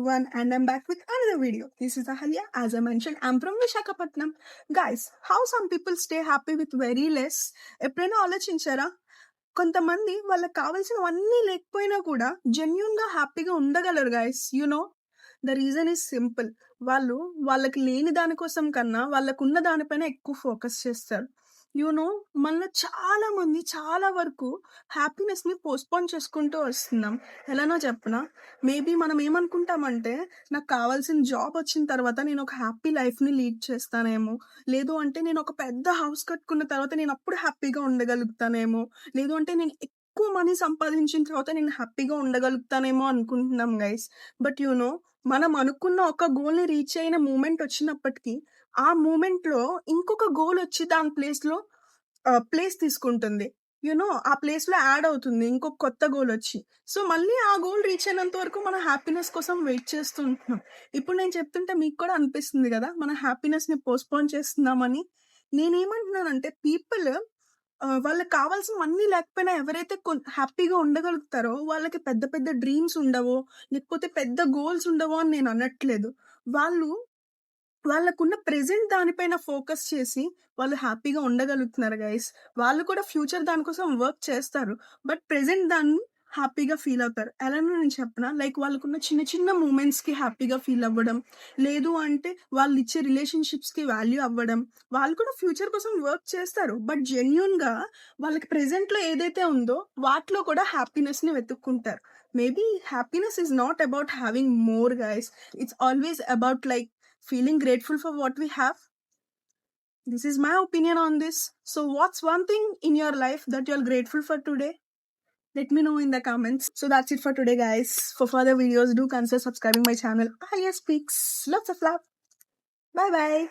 everyone, and I'm back with another video. This is Ahalya. As I mentioned, I'm from Visakhapatnam. Guys, how some people stay happy with very less? ఎప్పుడైనా ఆలోచించారా? కొంతమంది వాళ్ళకి కావాల్సినవన్నీ లేకపోయినా కూడా జెన్యున్గా హ్యాపీగా ఉండగలరు guys. The reason is simple. వాళ్ళకి లేని దానికోసం కన్నా వాళ్ళకున్న దానిపైన ఎక్కువ ఫోకస్ చేస్తారు. మనలో చాలా మంది చాలా వరకు హ్యాపీనెస్ని పోస్ట్పోన్ చేసుకుంటూ వస్తున్నాం. ఎలానో చెప్పనా? మేబీ మనం ఏమనుకుంటామంటే, నాకు కావాల్సిన జాబ్ వచ్చిన తర్వాత నేను ఒక హ్యాపీ లైఫ్ని లీడ్ చేస్తానేమో, లేదు అంటే నేను ఒక పెద్ద హౌస్ కట్టుకున్న తర్వాత నేను అప్పుడు హ్యాపీగా ఉండగలుగుతానేమో, లేదు అంటే నేను ఎక్కువ మనీ సంపాదించిన తర్వాత నేను హ్యాపీగా ఉండగలుగుతానేమో అనుకుంటున్నాం గైస్. బట్ మనం అనుకున్న ఒక గోల్ని రీచ్ అయిన మూమెంట్ వచ్చినప్పటికీ ఆ మూమెంట్లో ఇంకొక గోల్ వచ్చి దాని ప్లేస్ తీసుకుంటుంది. ఆ ప్లేస్లో యాడ్ అవుతుంది ఇంకొక కొత్త గోల్ వచ్చి. సో మళ్ళీ ఆ గోల్ రీచ్ అయినంత వరకు మన హ్యాపీనెస్ కోసం వెయిట్ చేస్తూ ఉంటున్నాం. ఇప్పుడు నేను చెప్తుంటే మీకు కూడా అనిపిస్తుంది కదా, మన హ్యాపీనెస్ని పోస్ట్పోన్ చేస్తున్నామని. నేనేమంటున్నానంటే, పీపుల్ వాళ్ళకి కావాల్సినవన్నీ లేకపోయినా ఎవరైతే హ్యాపీగా ఉండగలుగుతారో వాళ్ళకి పెద్ద పెద్ద డ్రీమ్స్ ఉండవో, లేకపోతే పెద్ద గోల్స్ ఉండవో అని నేను అనట్లేదు. వాళ్ళకున్న ప్రెజెంట్ దానిపైన ఫోకస్ చేసి వాళ్ళు హ్యాపీగా ఉండగలుగుతున్నారు గైస్. వాళ్ళు కూడా ఫ్యూచర్ దానికోసం వర్క్ చేస్తారు, బట్ ప్రెజెంట్ దాన్ని హ్యాపీగా ఫీల్ అవుతారు. ఎలానో నేను చెప్పనా, లైక్ వాళ్ళకున్న చిన్న చిన్న మూమెంట్స్కి హ్యాపీగా ఫీల్ అవ్వడం, లేదు అంటే వాళ్ళు ఇచ్చే రిలేషన్షిప్స్కి వాల్యూ అవ్వడం. వాళ్ళు కూడా ఫ్యూచర్ కోసం వర్క్ చేస్తారు, బట్ జెన్యున్గా వాళ్ళకి ప్రెజెంట్లో ఏదైతే ఉందో వాటిలో కూడా హ్యాపీనెస్ని వెతుక్కుంటారు. Maybe happiness is not about having more guys. It's always about like feeling grateful for what we have. This is my opinion on this. So what's one thing in your life that you're grateful for today? Let me know in the comments. So that's it for today guys. For further videos, do consider subscribing my channel. Ahalya Speaks. Lots of love. Bye bye.